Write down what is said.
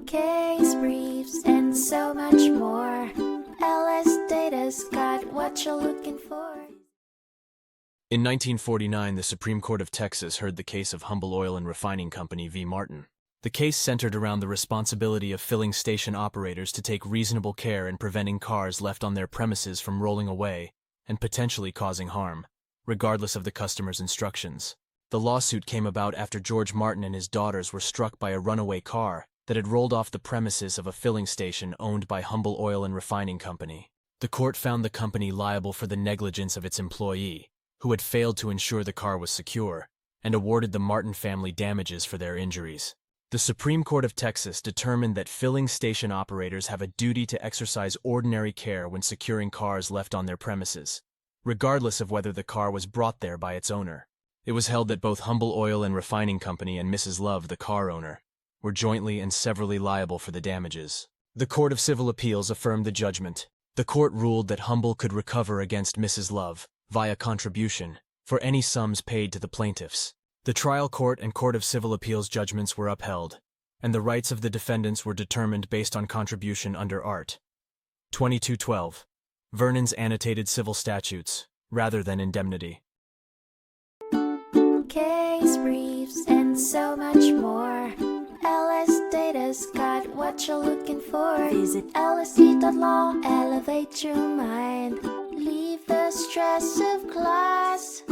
case briefs, and so much more. LSData's got what you're looking for. In 1949, the Supreme Court of Texas heard the case of Humble Oil and Refining Company v. Martin. The case centered around the responsibility of filling station operators to take reasonable care in preventing cars left on their premises from rolling away and potentially causing harm, regardless of the customer's instructions. The lawsuit came about after George Martin and his daughters were struck by a runaway car that had rolled off the premises of a filling station owned by Humble Oil and Refining Company. The court found the company liable for the negligence of its employee, who had failed to ensure the car was secure, and awarded the Martin family damages for their injuries. The Supreme Court of Texas determined that filling station operators have a duty to exercise ordinary care when securing cars left on their premises, regardless of whether the car was brought there by its owner. It was held that both Humble Oil and Refining Company and Mrs. Love, the car owner, were jointly and severally liable for the damages. The Court of Civil Appeals affirmed the judgment. The court ruled that Humble could recover against Mrs. Love, via contribution, for any sums paid to the plaintiffs. The trial court and Court of Civil Appeals judgments were upheld, and the rights of the defendants were determined based on contribution under Art. 2212. Vernon's annotated civil statutes, rather than indemnity. Case briefs, and so much more. LSData's got what you're looking for. Visit lsd.law, elevate your mind. Leave the stress of class.